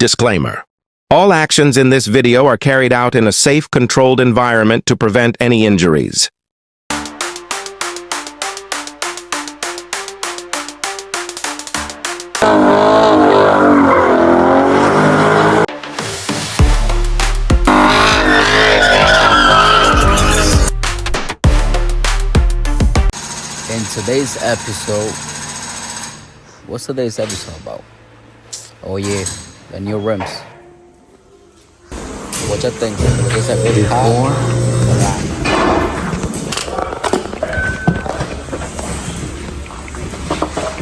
Disclaimer. All actions in this video are carried out in a safe, controlled environment to prevent any injuries. In today's episode, what's today's episode about? Oh yeah, the new rims. What you think? Is it really hot?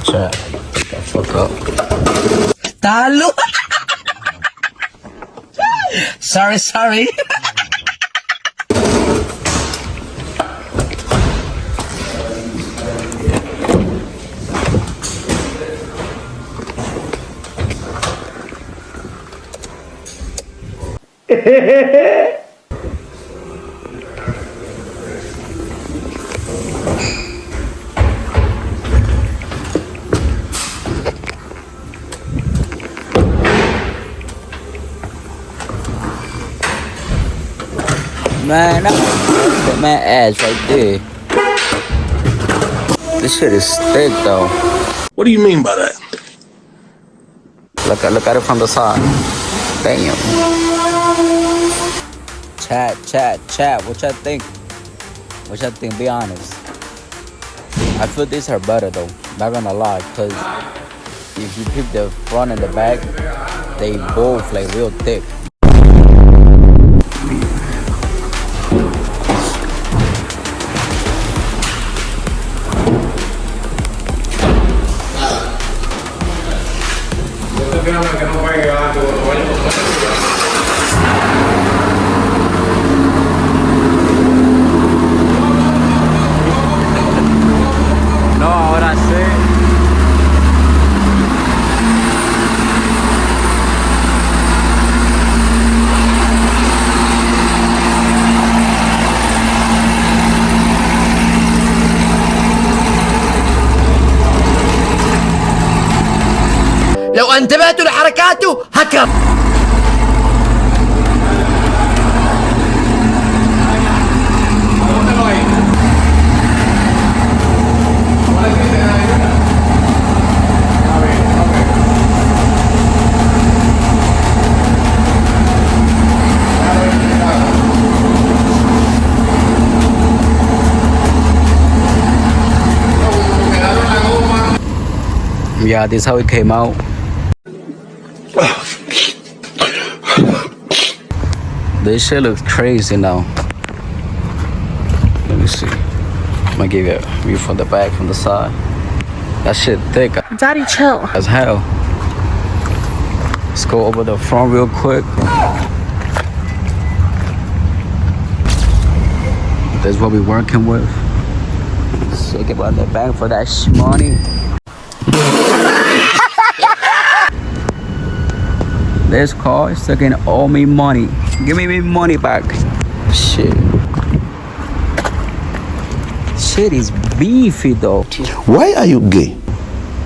Check. The fuck up. Talo! sorry. Man, that man ass right there. This shit is thick though. What do you mean by that? Look at it from the side. Damn. Chat. What y'all think? Be honest. I feel these are better though. Not gonna lie, cause if you keep the front and the back, they both like real thick. No, ahora sí. لو انتبهتوا لحركاته هكر. Yeah, this is how it came out. This shit looks crazy now. Let me see. I'm gonna give you a view from the back, from the side. That shit thick Daddy, chill. as hell. Let's go over the front real quick. This is what we're working with. So get about the bang for that money. This car is taking all me money. Give me my money back. Shit is beefy though. Why are you gay?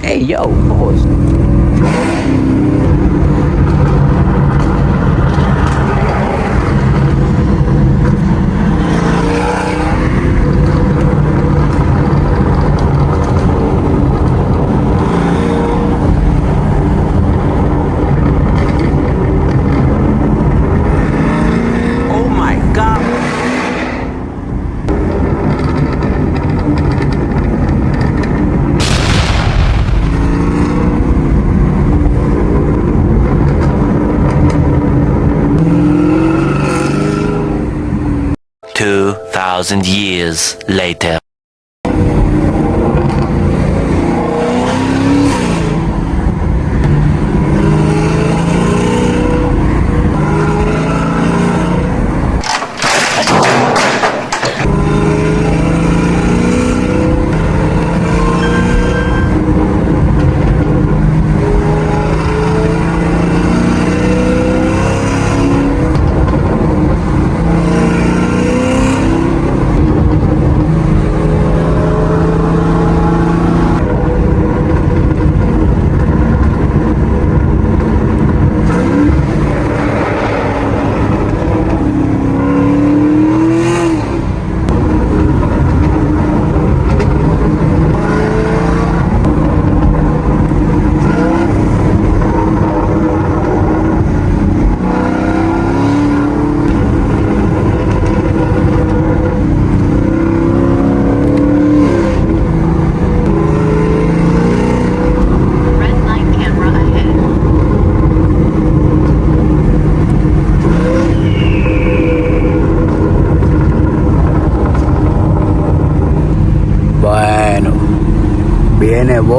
Hey yo, boys. Oh my god. 2,000 years later.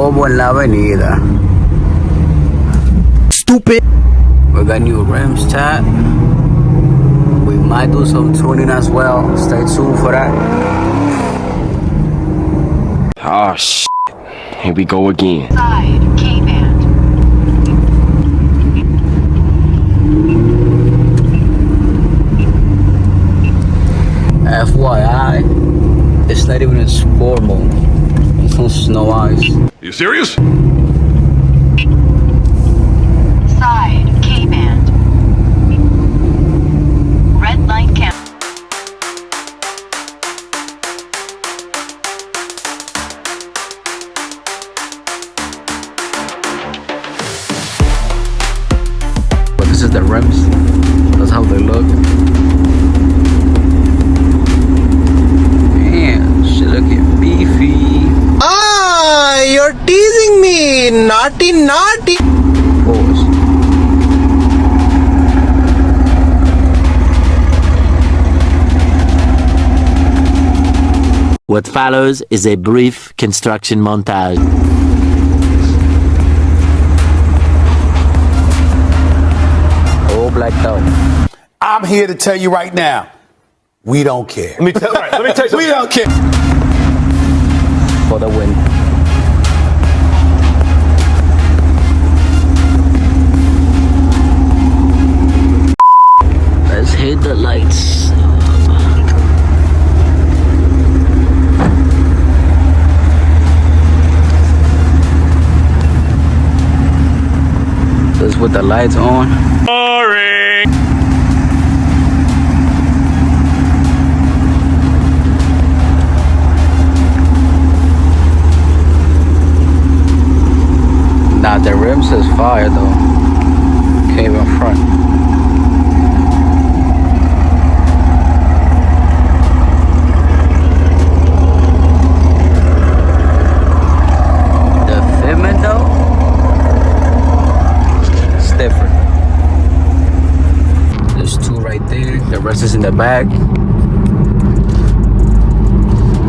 Robo en la avenida. Stupid. We got new rims, chat. We might do some tuning as well. Stay tuned for that. Oh, shit. Here we go again. Side K-band. FYI, it's not even in sport mode. It's on snow ice. You serious? Side K-band. Red light cam. But this is the rims. That's how they look. Man, shit looking beefy. Ah, you're teasing me. Naughty, naughty. Pause. What follows is a brief construction montage. All blacked out. I'm here to tell you right now, we don't care. Let me tell you something. We don't care. For the win. Let's hit the lights. Just with the lights on. Nah, the rims is fire though. Can't even front. The fitment though, it's different. There's two right there. The rest is in the bag.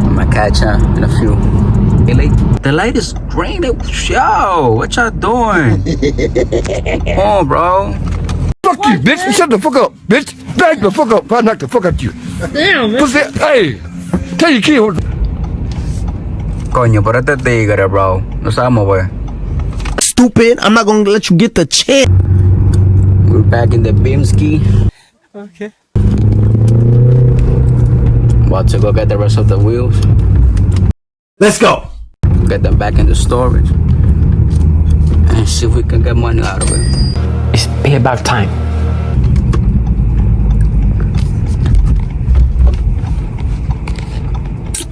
I'm gonna catch in a few. The light is green. Yo, what y'all doing? Come on, bro. Fuck you, bitch. Shut the fuck up, bitch. Back the fuck up. If I knock the fuck out you. Damn, man. Pussy, hey, tell your kid. Coño, pero este tigre, bro. No sabes mover. Stupid. I'm not gonna let you get the chance. We're back in the Bimski. Okay. About to go get the rest of the wheels. Let's go. Get them back in the storage. And see if we can get money out of it. It's be about time.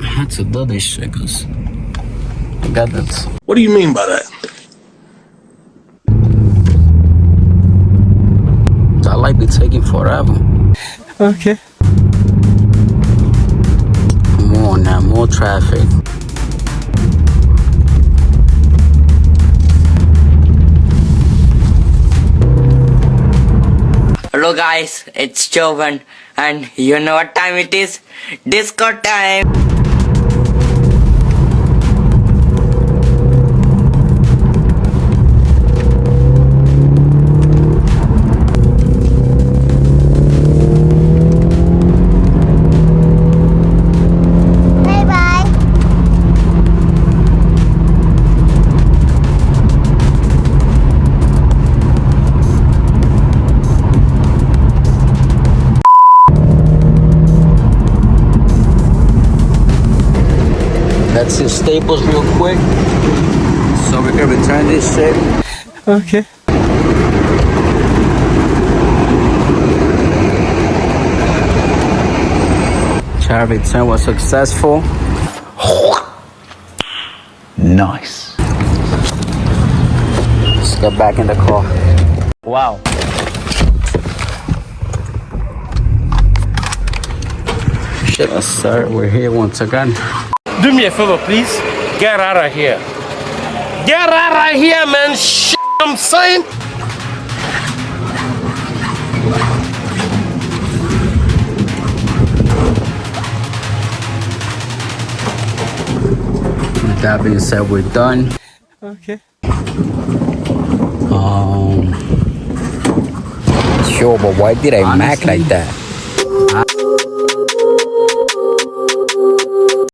I had to do this shit because I got that. What do you mean by that? That light be taking forever. Okay. Come on now, more traffic. Hello guys, it's Jovan and you know what time it is? Disco time! Let's hit Staples real quick so we can return this shit. Okay. Child return was successful. Nice. Let's get back in the car. Wow. Shit, sir, we're here once again. Do me a favor, please. Get out of here. Get out of here, man. Shit, I'm saying. With that being said, we're done. Okay. Sure, but why did I mac like that?